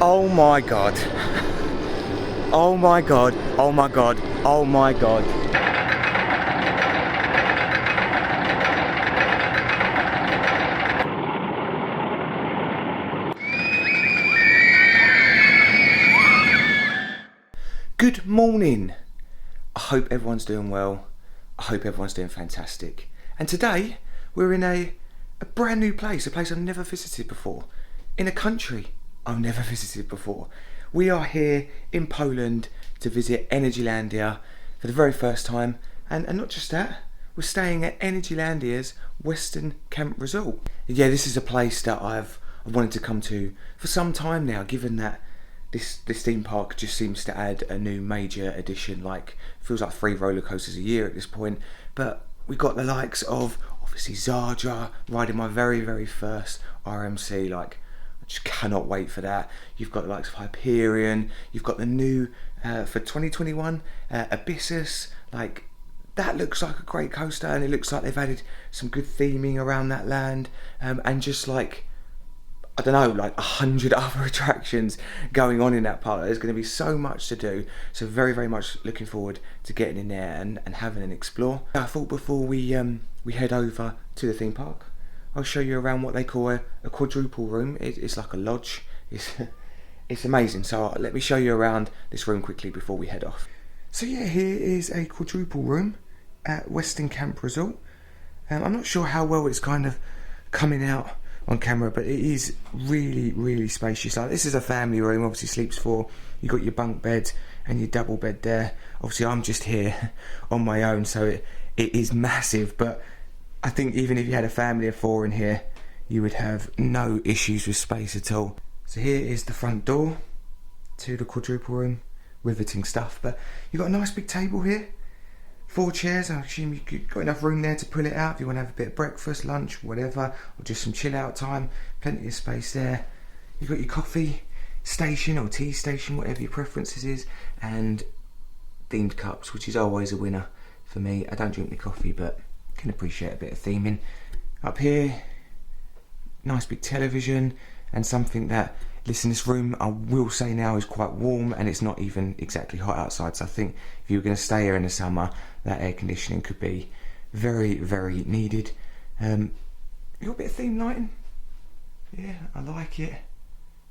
Oh my god. Oh my god. Oh my god. Oh my god. Good morning. I hope everyone's doing well. I hope everyone's doing fantastic. And today we're in a brand new place, a place I've never visited before, in a country I've never visited before. We are here in Poland to visit Energylandia for the very first time, and not just that, we're staying at Energylandia's Western Camp Resort. Yeah, this is a place that I've wanted to come to for some time now, given that this theme park just seems to add a new major addition. Like, feels like 3 roller coasters a year at this point. But we got the likes of obviously Zadra, riding my very first RMC. Like, I just cannot wait for that. You've got the likes of Hyperion. You've got the new for 2021 Abyssus. Like, that looks like a great coaster, and it looks like they've added some good theming around that land, and just like, I don't know, like 100 other attractions going on in that park. There's going to be so much to do, so very much looking forward to getting in there and having an explore. I thought before we head over to the theme park, I'll show you around what they call a quadruple room. It's like a lodge. It's amazing. So let me show you around this room quickly before we head off. So yeah, here is a quadruple room at Western Camp Resort. I'm not sure how well it's kind of coming out on camera, but it is really spacious. Like, this is a family room. Obviously sleeps 4. You got your bunk bed and your double bed there. Obviously I'm just here on my own, so it is massive, but I think even if you had a family of 4 in here, you would have no issues with space at all. So here is the front door to the quadruple room. Riveting stuff. But you've got a nice big table here, 4 chairs. I assume you've got enough room there to pull it out if you want to have a bit of breakfast, lunch, whatever, or just some chill out time. Plenty of space there. You've got your coffee station or tea station, whatever your preferences is, and themed cups, which is always a winner for me. I don't drink my coffee, but can appreciate a bit of theming. Up here, nice big television, and something that, listen, this room, I will say now, is quite warm, and it's not even exactly hot outside, so I think if you were going to stay here in the summer, that air conditioning could be very needed. You got a bit of theme lighting. Yeah, I like it.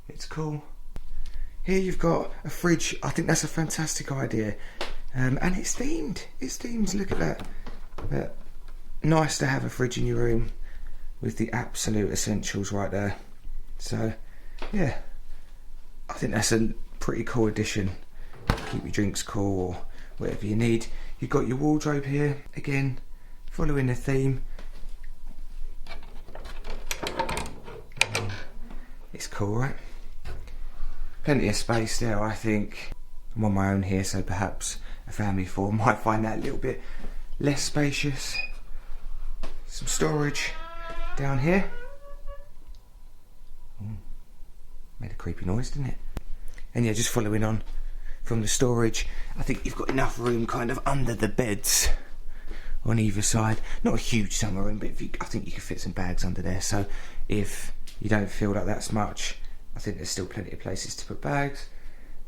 It's cool. Here you've got a fridge. I think that's a fantastic idea. And it's themed. It's themed. Look at that. But nice to have a fridge in your room with the absolute essentials right there. So yeah, I think that's a pretty cool addition. Keep your drinks cool or whatever you need. You've got your wardrobe here, again, following the theme. It's cool, right? Plenty of space there, I think. I'm on my own here, so perhaps a family of 4 might find that a little bit less spacious. Some storage down here. Made a creepy noise, didn't it? And yeah, just following on from the storage, I think you've got enough room kind of under the beds on either side. Not a huge summer room, but I think you can fit some bags under there. So if you don't feel like that's much, I think there's still plenty of places to put bags.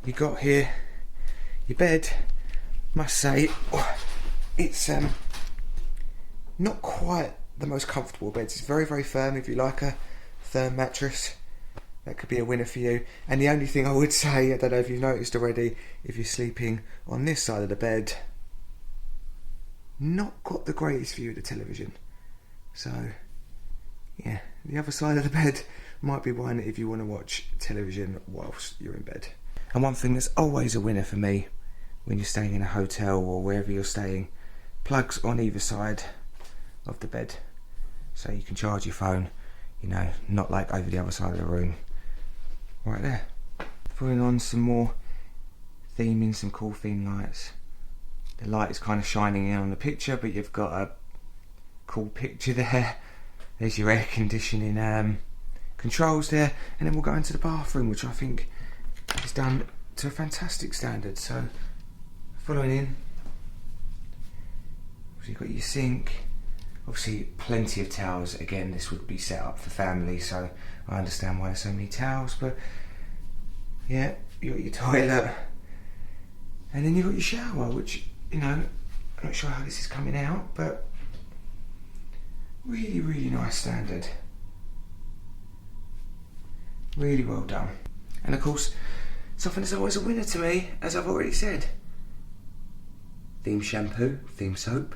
You got here your bed. Must say, it's not quite the most comfortable beds. It's very firm. If you like a firm mattress, that could be a winner for you. And the only thing I would say, I don't know if you've noticed already, if you're sleeping on this side of the bed, not got the greatest view of the television. So yeah, the other side of the bed might be one if you want to watch television whilst you're in bed. And one thing that's always a winner for me when you're staying in a hotel or wherever you're staying, plugs on either side of the bed, so you can charge your phone, you know, not like over the other side of the room. Right there. Putting on some more theming, some cool theme lights. The light is kind of shining in on the picture, but you've got a cool picture there. There's your air conditioning controls there, and then we'll go into the bathroom, which I think is done to a fantastic standard. So following in, so you've got your sink, obviously plenty of towels. Again, this would be set up for family, so I understand why there's so many towels, but Yeah, you got your toilet, and then you got your shower, which, you know, I'm not sure how this is coming out, but really, really nice standard. Really well done. And of course, something that's always a winner to me, as I've already said. Theme shampoo, theme soap,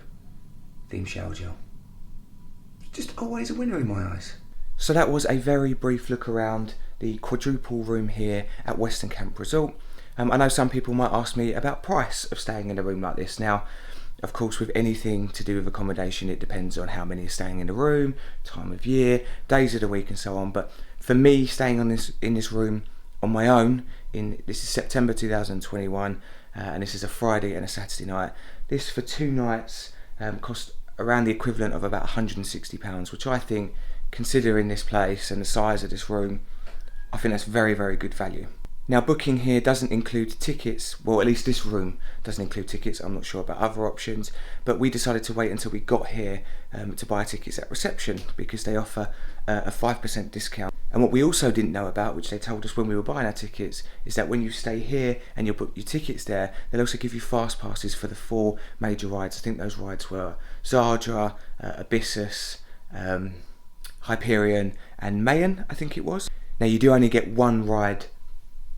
theme shower gel. Just always a winner in my eyes. So that was a very brief look around the quadruple room here at Western Camp Resort. I know some people might ask me about price of staying in a room like this. Now, of course, with anything to do with accommodation, it depends on how many are staying in the room, time of year, days of the week and so on. But for me, staying in this room on my own, this is September 2021, and this is a Friday and a Saturday night. This for 2 nights cost around the equivalent of about £160, which I think, considering this place and the size of this room, I think that's very, very good value. Now, booking here doesn't include tickets. Well, at least this room doesn't include tickets. I'm not sure about other options, but we decided to wait until we got here to buy tickets at reception, because they offer a 5% discount. And what we also didn't know about, which they told us when we were buying our tickets, is that when you stay here and you book your tickets there, they'll also give you fast passes for the 4 major rides. I think those rides were Zadra, Abyssus, Hyperion and Mayan, I think it was. Now, you do only get 1 ride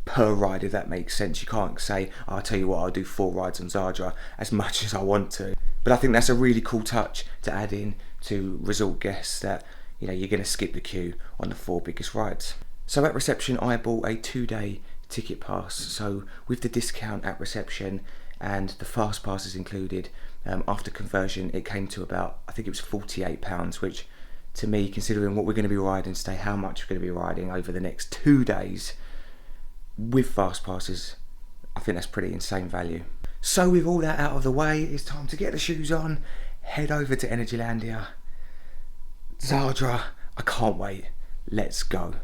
per ride, if that makes sense. You can't say, oh, I'll tell you what, I'll do 4 rides on Zadra, as much as I want to. But I think that's a really cool touch to add in to resort guests, that, you know, you're going to skip the queue on the 4 biggest rides. So at reception, I bought a 2-day ticket pass. So with the discount at reception and the fast passes included, after conversion, it came to about, I think it was £48, which to me, considering what we're going to be riding today, how much we're going to be riding over the next 2 days with fast passes, I think that's pretty insane value. So with all that out of the way, it's time to get the shoes on, head over to Energylandia. Zadra, I can't wait. Let's go.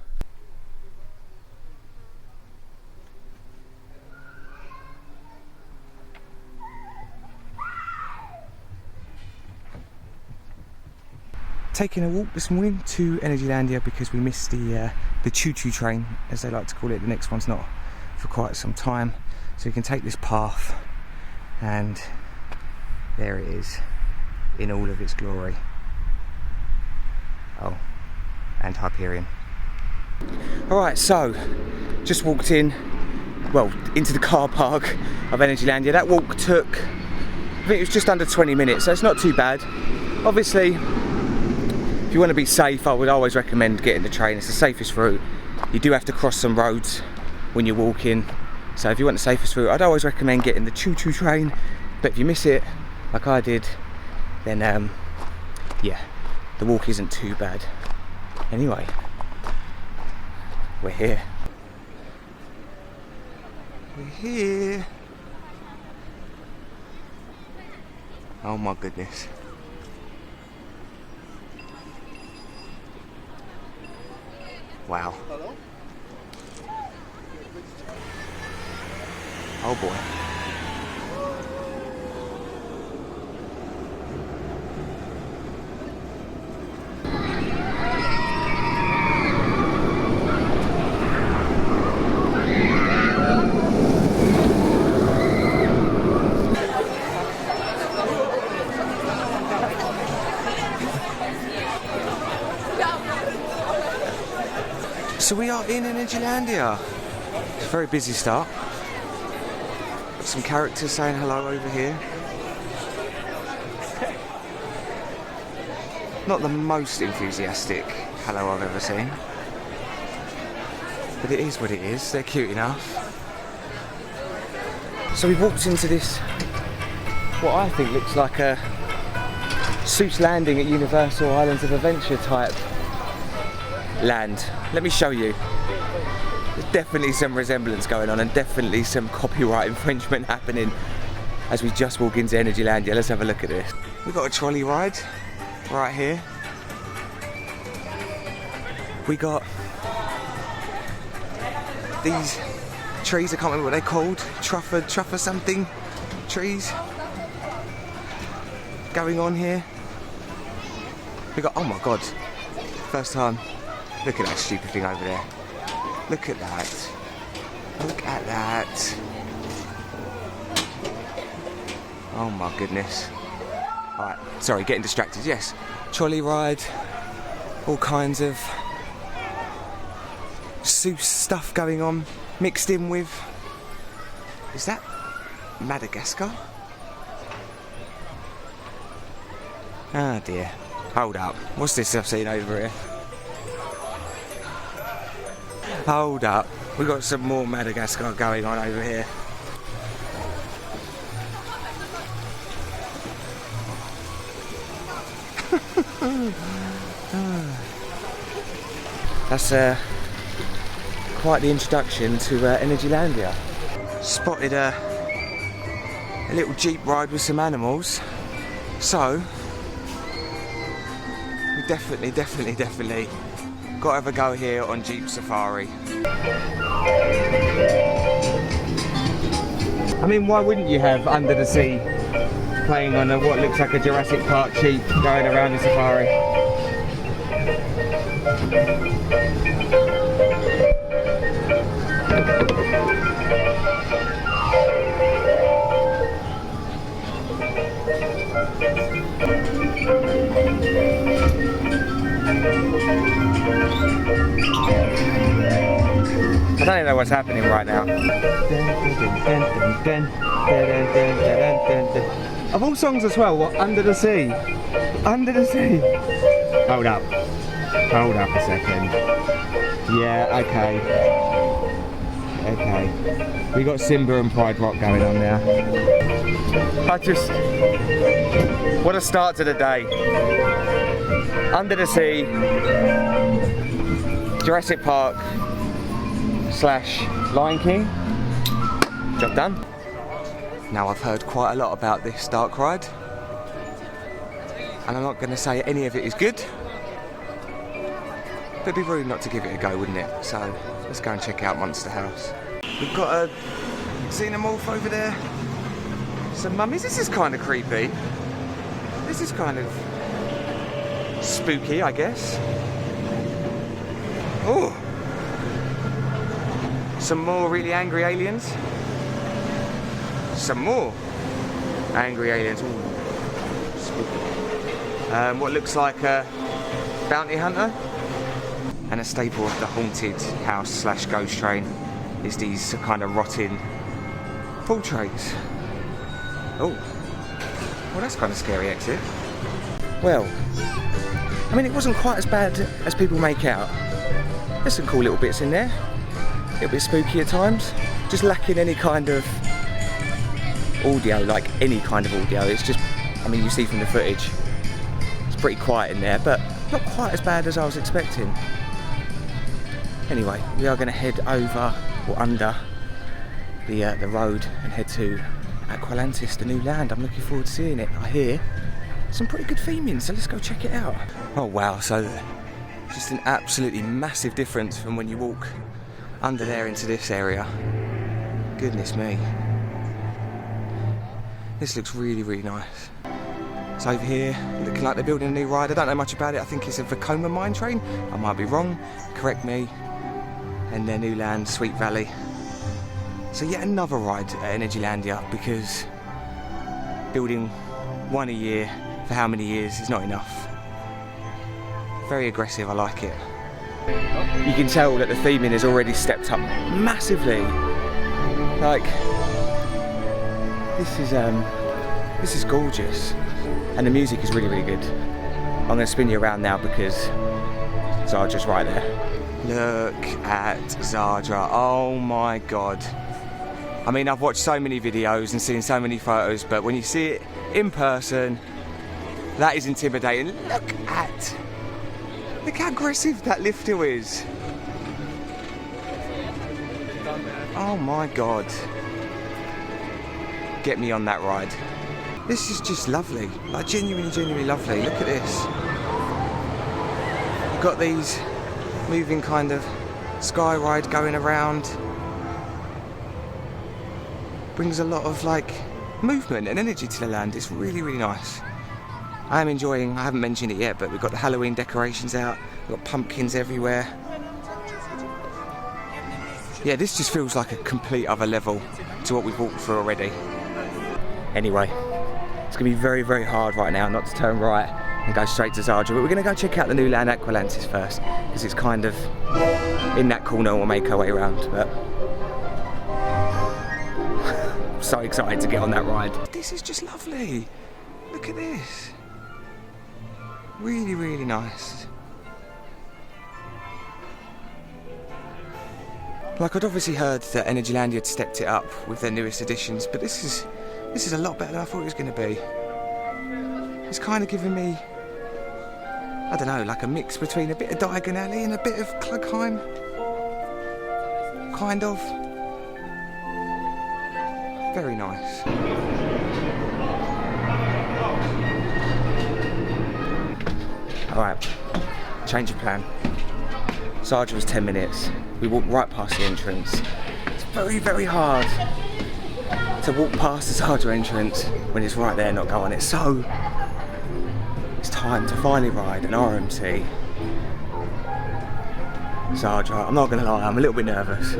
Taking a walk this morning to Energylandia because we missed the choo-choo train, as they like to call it. The next one's not for quite some time, so you can take this path, and there it is in all of its glory. Oh, and Hyperion. Alright, so just walked into the car park of Energylandia. That walk took, I think it was just under 20 minutes, so it's not too bad. Obviously, if you want to be safe, I would always recommend getting the train. It's the safest route. You do have to cross some roads when you're walking, so if you want the safest route, I'd always recommend getting the choo-choo train. But if you miss it, like I did, then yeah, the walk isn't too bad. Anyway, we're here. We're here. Oh my goodness. Wow. Hello? Oh boy. So we are in Energylandia. It's a very busy start. Got some characters saying hello over here. Not the most enthusiastic hello I've ever seen, but it is what it is. They're cute enough. So we walked into this, what I think looks like a Seuss Landing at Universal Islands of Adventure type land. Let me show you. There's definitely some resemblance going on, and definitely some copyright infringement happening as we just walk into Energylandia. Let's have a look at this. We've got a trolley ride right here. We got these trees, I can't remember what they're called, truffer something trees going on here. We got, oh my god, first time. Look at that stupid thing over there. Look at that. at that. Oh my goodness. Alright, sorry, getting distracted. Yes, trolley ride, all kinds of Seuss stuff going on, mixed in with... Is that Madagascar? Ah dear. Hold up. What's this I've seen over here? Hold up. We've got some more Madagascar going on over here. That's quite the introduction to Energylandia. Spotted a little jeep ride with some animals, so we definitely got to have a go here on Jeep Safari. I mean, why wouldn't you have Under the Sea playing on what looks like a Jurassic Park Jeep going around the safari? I don't even know what's happening right now. Of all songs as well, what? Under the Sea. Under the Sea. Hold up. Hold up a second. Yeah, okay. Okay. We got Simba and Pride Rock going on now. What a start to the day. Under the Sea. Jurassic Park / Lion King. Job done. Now, I've heard quite a lot about this dark ride, and I'm not going to say any of it is good, but it'd be rude not to give it a go, wouldn't it? So let's go and check out Monster House. We've got a xenomorph over there, some mummies. This is kind of creepy. This is kind of spooky, I guess. Oh, some more really angry aliens. Some more angry aliens. Ooh, spooky. What looks like a bounty hunter. And a staple of the haunted house / ghost train is these kind of rotting pull trays. Oh, well, that's kind of scary exit. Well, I mean, it wasn't quite as bad as people make out. There's some cool little bits in there. A little bit spooky at times. Just lacking any kind of audio, like any kind of audio. It's just, I mean, you see from the footage, it's pretty quiet in there, but not quite as bad as I was expecting. Anyway, we are going to head over or under the road and head to Aqualantis, the new land. I'm looking forward to seeing it. I hear some pretty good theming, so let's go check it out. Oh wow, so just an absolutely massive difference from when you walk under there into this area. Goodness me. This looks really, really nice. It's over here, looking like they're building a new ride. I don't know much about it. I think it's a Vekoma mine train. I might be wrong. Correct me. And their new land, Sweet Valley. So yet another ride at Energylandia, because building one a year for how many years is not enough. Very aggressive, I like it. You can tell that the theming has already stepped up massively. Like, this is gorgeous, and the music is really, really good. I'm going to spin you around now because Zadra's right there. Look at Zadra. Oh my god. I mean, I've watched so many videos and seen so many photos, but when you see it in person, that is intimidating. Look how aggressive that lift hill is. Oh my god. Get me on that ride. This is just lovely. Like, genuinely lovely. Look at this. You've got these moving kind of sky ride going around. Brings a lot of like movement and energy to the land. It's really, really nice. I am enjoying, I haven't mentioned it yet, but we've got the Halloween decorations out. We've got pumpkins everywhere. Yeah, this just feels like a complete other level to what we've walked through already. Anyway, it's going to be very, very hard right now not to turn right and go straight to Zadra, but we're going to go check out the new land, Aqualantis, first, because it's kind of in that corner. We'll make our way around, but I'm so excited to get on that ride. This is just lovely. Look at this. Really, really nice. Like, I'd obviously heard that Energylandia had stepped it up with their newest additions, but this is a lot better than I thought it was going to be. It's kind of giving me, I don't know, like a mix between a bit of Diagon Alley and a bit of Klugheim. Kind of. Very nice. Alright, change of plan. Zadra was 10 minutes. We walked right past the entrance. It's very, very hard to walk past the Zadra entrance when it's right there, not go on it. So, it's time to finally ride an RMC. Zadra, I'm not going to lie, I'm a little bit nervous.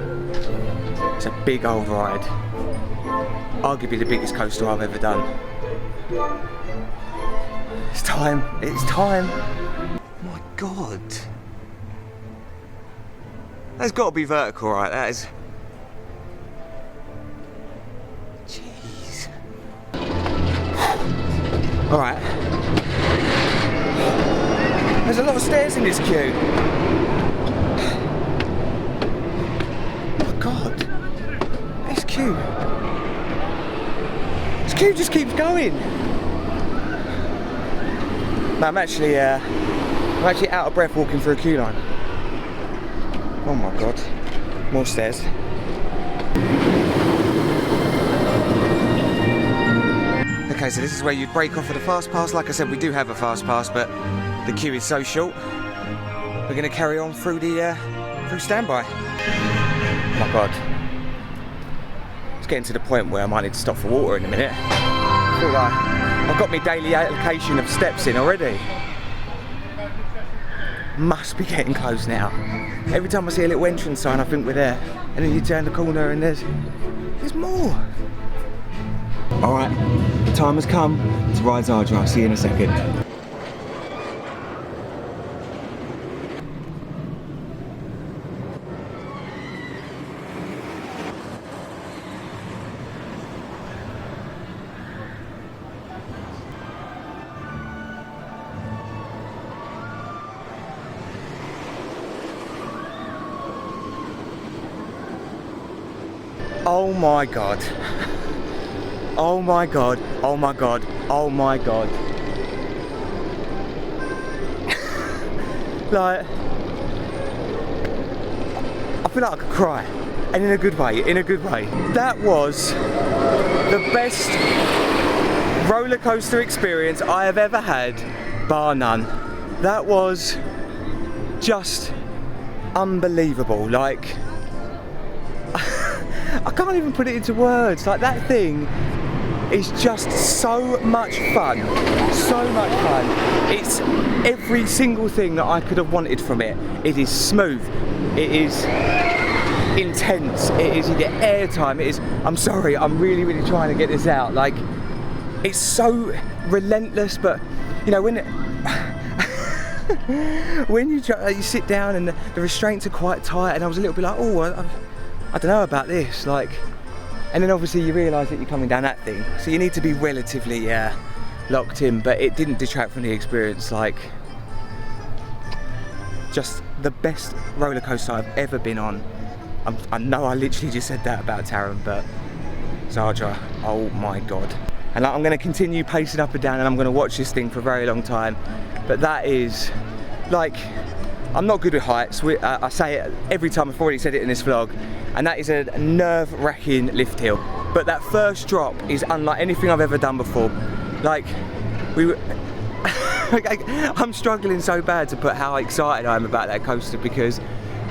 It's a big old ride. Arguably the biggest coaster I've ever done. It's time, it's time. My God. That's got to be vertical, right? That is. Jeez. Alright. There's a lot of stairs in this queue. Oh my God. This queue. This queue just keeps going. No, I'm actually out of breath walking through a queue line. Oh my God, more stairs. Okay, so this is where you'd break off at a fast pass. Like I said, we do have a fast pass, but the queue is so short. We're going to carry on through the through standby. Oh my God, it's getting to the point where I might need to stop for water in a minute. I feel like I've got my daily allocation of steps in already. Must be getting close now. Every time I see a little entrance sign, I think we're there. And then you turn the corner and there's more. Alright, the time has come to ride Zadra. I'll see you in a second. Oh my God. Oh my God. Oh my God. Oh my God. Like, I feel like I could cry. And in a good way, in a good way. That was the best roller coaster experience I have ever had, bar none. That was just unbelievable. Like, I can't even put it into words. Like, that thing is just so much fun. So much fun. It's every single thing that I could have wanted from it. It is smooth. It is intense. It is, you get airtime. It is, I'm sorry, I'm really, really trying to get this out. Like, it's so relentless, but you know, when when you sit down and the restraints are quite tight, and I was a little bit like, oh, I don't know about this, like, and then obviously you realise that you're coming down that thing, so you need to be relatively locked in, but it didn't detract from the experience. Like, just the best roller coaster I've ever been on. I know I literally just said that about Taron, but Zadra, oh my God. And like, I'm going to continue pacing up and down, and I'm going to watch this thing for a very long time, but that is, like, I'm not good with heights. I say it every time, I've already said it in this vlog, and that is a nerve-wracking lift hill. But that first drop is unlike anything I've ever done before. Like, I'm struggling so bad to put how excited I am about that coaster, because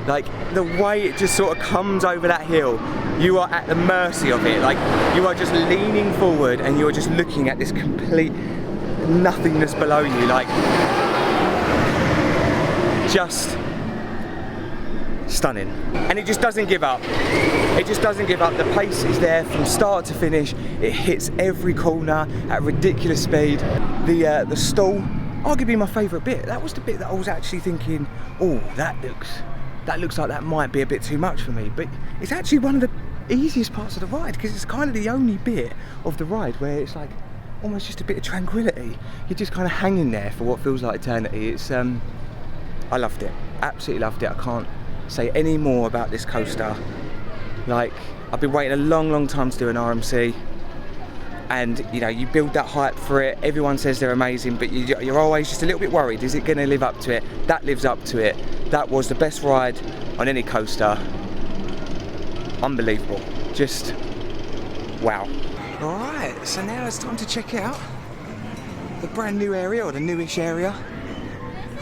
like, the way it just sort of comes over that hill, you are at the mercy of it. Like, you are just leaning forward and you're just looking at this complete nothingness below you. Like, just stunning. And it just doesn't give up. It just doesn't give up. The pace is there from start to finish. It hits every corner at ridiculous speed. The stall, arguably my favourite bit. That was the bit that I was actually thinking, oh, that looks like that might be a bit too much for me. But it's actually one of the easiest parts of the ride, because it's kind of the only bit of the ride where it's like almost just a bit of tranquility. You're just kind of hanging there for what feels like eternity. It's I loved it, absolutely loved it. I can't say any more about this coaster. Like, I've been waiting a long time to do an RMC, and you know, you build that hype for it. Everyone says they're amazing, but you're always just a little bit worried, is it going to live up to it? That lives up to it. That was the best ride on any coaster. Unbelievable, just wow. Alright, so now it's time to check out the brand new area, or the newish area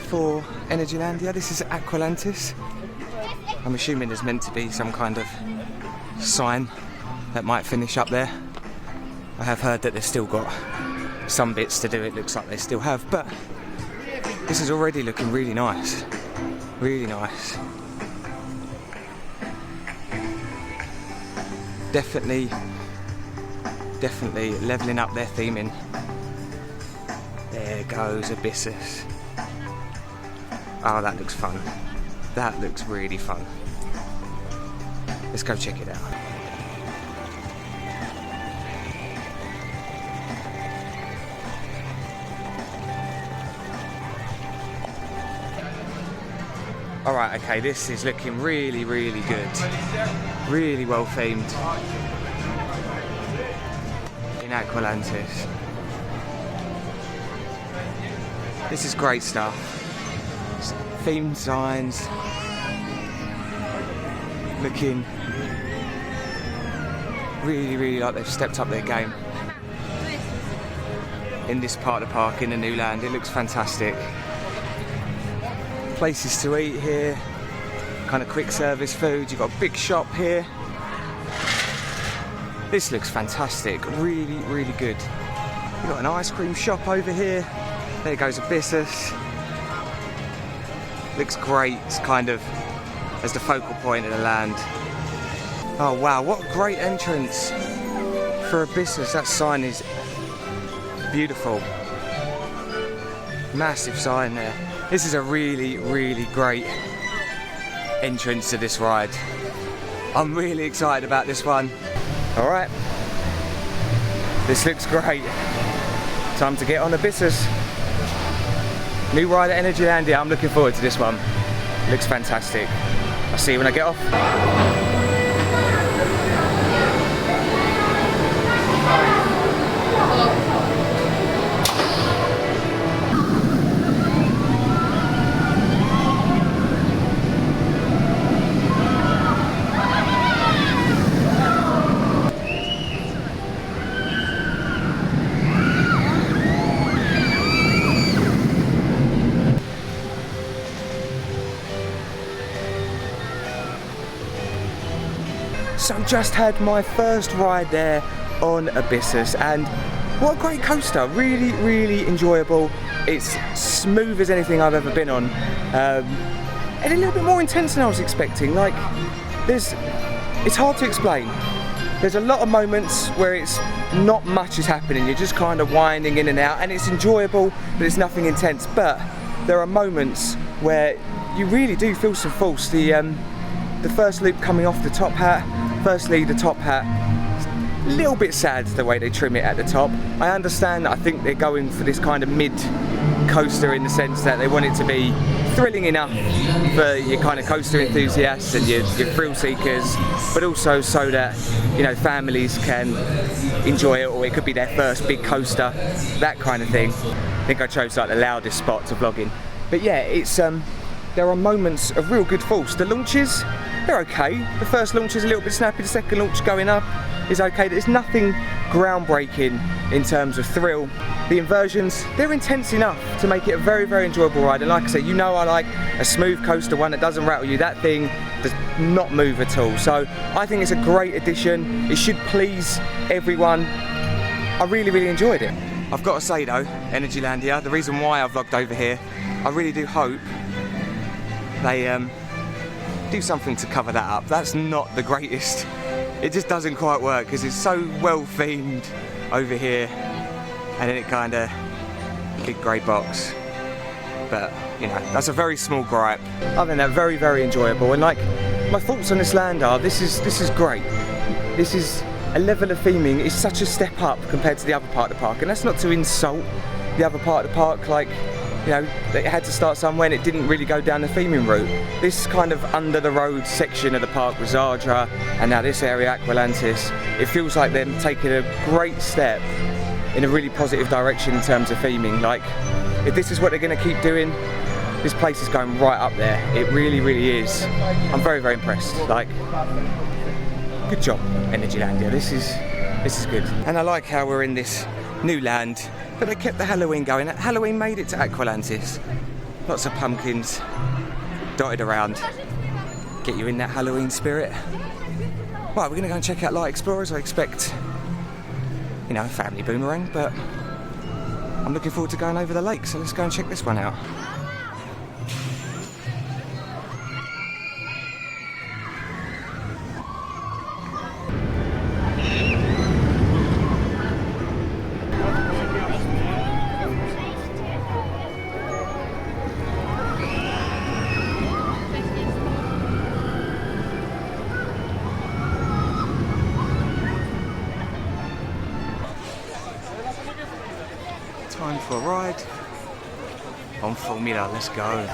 for Energylandia. This is Aqualantis. I'm assuming there's meant to be some kind of sign that might finish up there. I have heard that they've still got some bits to do, it looks like they still have, but this is already looking really nice. Really nice. Definitely levelling up their theming. There goes Abyssus. Oh, that looks fun. That looks really fun. Let's go check it out. Alright, okay, this is looking really good. Really well themed in Aqualantis. This is great stuff. Themed signs. Looking really like they've stepped up their game in this part of the park in the new land. It looks fantastic. Places to eat here, kind of quick service food. You've got a big shop here. This looks fantastic, really good. You've got an ice cream shop over here. There goes Abyssus. Looks great, kind of as the focal point of the land. Oh wow, what a great entrance for Abyssus. That sign is beautiful. Massive sign there. This is a really great entrance to this ride. I'm really excited about this one. Alright, this looks great. Time to get on Abyssus. New ride at Energylandia. I'm looking forward to this one. Looks fantastic. I'll see you when I get off. So just had my first ride there on Abyssus, and what a great coaster. Really enjoyable. It's smooth as anything I've ever been on, and a little bit more intense than I was expecting. Like, it's hard to explain. There's a lot of moments where it's not much is happening. You're just kind of winding in and out, and it's enjoyable, but it's nothing intense. But there are moments where you really do feel some force. The first loop coming off the top hat. Firstly, the top hat, a little bit sad the way they trim it at the top. I understand, I think they're going for this kind of mid coaster in the sense that they want it to be thrilling enough for your kind of coaster enthusiasts and your thrill seekers, but also so that, you know, families can enjoy it, or it could be their first big coaster, that kind of thing. I think I chose like the loudest spot to vlog in. But yeah, it's there are moments of real good force. The launches, they're okay. The first launch is a little bit snappy, the second launch going up is okay. There's nothing groundbreaking in terms of thrill. The inversions, they're intense enough to make it a very enjoyable ride. And like I say, you know I like a smooth coaster, one that doesn't rattle you. That thing does not move at all. So I think it's a great addition. It should please everyone. I really enjoyed it. I've got to say though, Energylandia, the reason why I vlogged over here, I really do hope they do something to cover that up. That's not the greatest. It just doesn't quite work because it's so well themed over here, and then it kind of big grey box. But you know, that's a very small gripe. Other than that, very, very enjoyable. And like, my thoughts on this land are, this is great. This is a level of theming. It's such a step up compared to the other part of the park, and that's not to insult the other part of the park. Like, you know, it had to start somewhere and it didn't really go down the theming route. This kind of under the road section of the park with Zadra, and now this area, Aqualantis, it feels like they're taking a great step in a really positive direction in terms of theming. Like, if this is what they're going to keep doing, this place is going right up there. It really, really is. I'm very, very impressed. Like, good job, Energylandia. This is good. And I like how we're in this new land, but they kept the Halloween going. Halloween made it to Aqualantis. Lots of pumpkins dotted around. Get you in that Halloween spirit. Right, we're going to go and check out Light Explorers. I expect, you know, family Boomerang, but I'm looking forward to going over the lake, so let's go and check this one out. Time for a ride on Formula, let's go.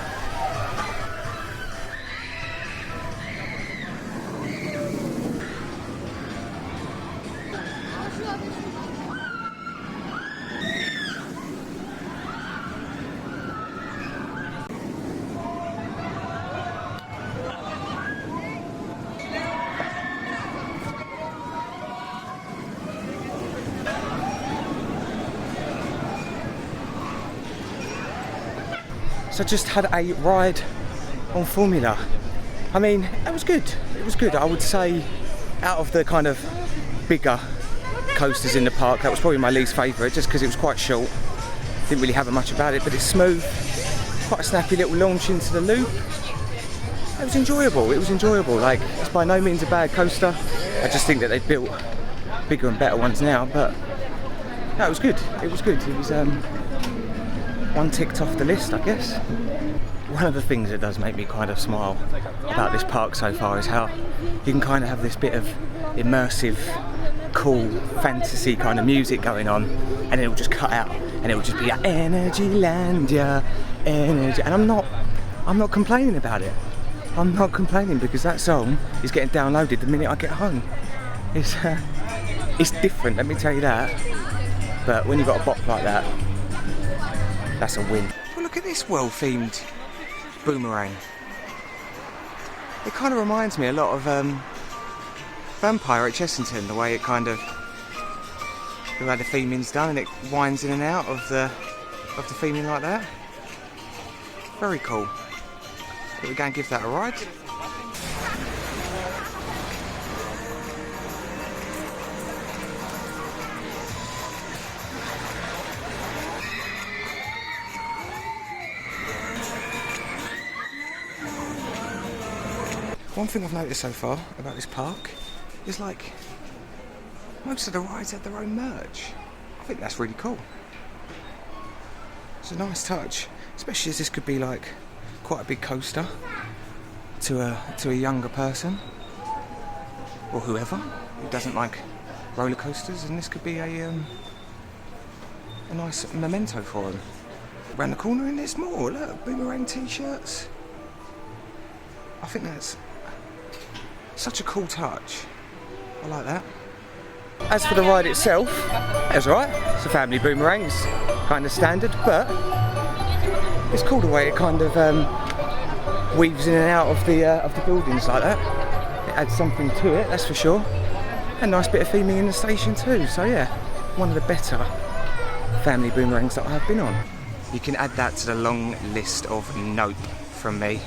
So I just had a ride on Formula. I mean, it was good. It was good. I would say out of the kind of bigger coasters in the park, that was probably my least favourite, just because it was quite short. Didn't really have much about it, but it's smooth. Quite a snappy little launch into the loop. It was enjoyable. It was enjoyable. Like, it's by no means a bad coaster. I just think that they've built bigger and better ones now, but no, it was good. It was good. It was one ticked off the list, I guess. One of the things that does make me kind of smile about this park so far is how you can kind of have this bit of immersive, cool, fantasy kind of music going on, and then it'll just cut out, and it'll just be like, Energylandia, Energy, and I'm not complaining about it. I'm not complaining, because that song is getting downloaded the minute I get home. It's different, let me tell you that. But when you've got a bop like that, that's a win. Well, look at this well-themed Boomerang. It kind of reminds me a lot of Vampire at Chessington, the way it kind of, the way the theming's done, and it winds in and out of the theming like that. Very cool. But we're going to give that a ride. One thing I've noticed so far about this park is, like, most of the rides have their own merch. I think that's really cool. It's a nice touch, especially as this could be like quite a big coaster to a younger person or whoever who doesn't like roller coasters, and this could be a nice memento for them. Around the corner and there's more. Look, Boomerang t-shirts. I think that's such a cool touch. I like that. As for the ride itself, it was alright. It's a family Boomerang, it's kind of standard, but it's cool the way it kind of weaves in and out of the buildings like that. It adds something to it, that's for sure. And a nice bit of theming in the station too. So yeah, one of the better family Boomerangs that I've been on. You can add that to the long list of nope from me.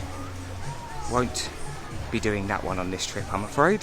Won't be doing that one on this trip, I'm afraid.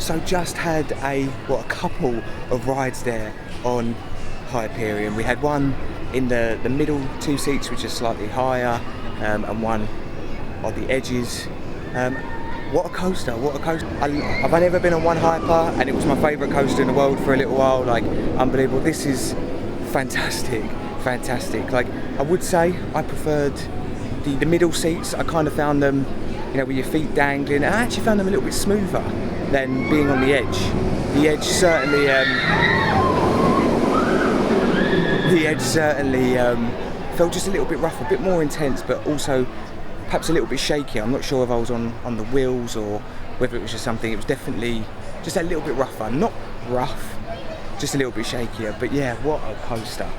So just had a couple of rides there on Hyperion. We had one in the middle 2 seats, which is slightly higher, and one on the edges. What a coaster, what a coaster. I've only ever been on one hyper, and it was my favourite coaster in the world for a little while. Like, unbelievable. This is fantastic, fantastic. Like, I would say I preferred the middle seats. I kind of found them, you know, with your feet dangling. I actually found them a little bit smoother than being on the edge. The edge certainly felt just a little bit rough, a bit more intense, but also perhaps a little bit shaky. I'm not sure if I was on the wheels or whether it was just something. It was definitely just a little bit rougher. Not rough, just a little bit shakier. But yeah, what a coaster.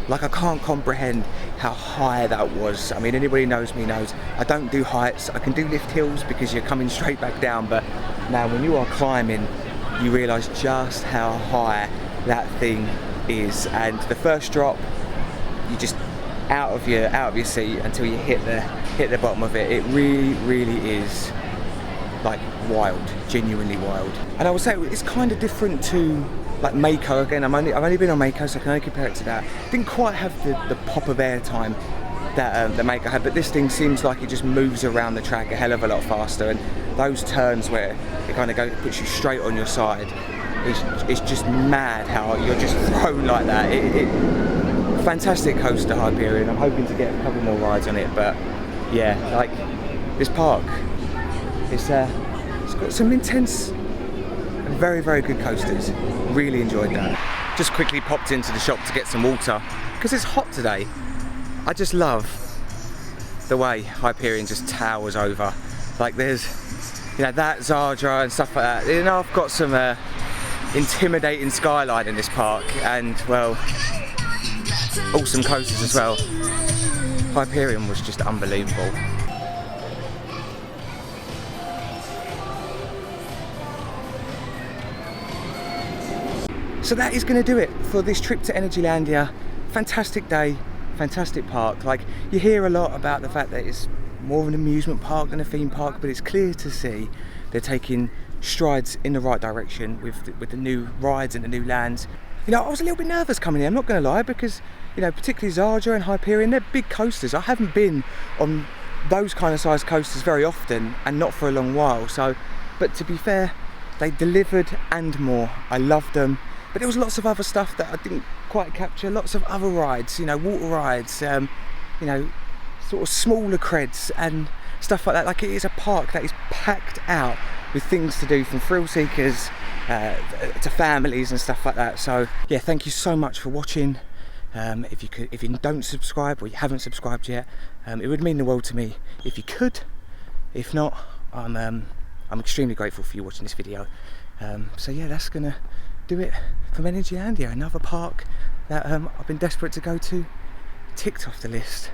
Like, I can't comprehend how high that was. I mean, anybody who knows me knows I don't do heights. I can do lift hills because you're coming straight back down, but now when you are climbing, you realise just how high that thing is. And the first drop, you just out of your seat until you hit the bottom of it. It really is like wild, genuinely wild. And I would say it's kind of different to like Mako. Again, I've only been on Mako, so I can only compare it to that. Didn't quite have the pop of air time that the Mako had, but this thing seems like it just moves around the track a hell of a lot faster. And those turns where it kind of puts you straight on your side, it's just mad how you're just thrown like that. Fantastic coaster, Hyperion. I'm hoping to get a couple more rides on it, but yeah, like this park, it's got some intense and very good coasters. Really enjoyed that. Just quickly popped into the shop to get some water because it's hot today. I just love the way Hyperion just towers over. Like, there's, you know, that Zadra and stuff like that. You know, I've got some intimidating skyline in this park, and well, awesome coasters as well. Hyperion was just unbelievable. So that is going to do it for this trip to Energylandia. Fantastic day, fantastic park. Like, you hear a lot about the fact that it's more of an amusement park than a theme park, but it's clear to see they're taking strides in the right direction with the new rides and the new lands. You know, I was a little bit nervous coming here, I'm not going to lie, because, you know, particularly Zadra and Hyperion, they're big coasters. I haven't been on those kind of size coasters very often, and not for a long while. So, but to be fair, they delivered and more. I loved them. But there was lots of other stuff that I didn't quite capture. Lots of other rides, you know, water rides, you know, sort of smaller creds and stuff like that. Like, it is a park that is packed out with things to do, from thrill seekers to families and stuff like that. So yeah, thank you so much for watching. If you don't subscribe, or you haven't subscribed yet, it would mean the world to me if you could. If not, I'm extremely grateful for you watching this video. So yeah, that's gonna do it from Energylandia, another park that I've been desperate to go to, ticked off the list.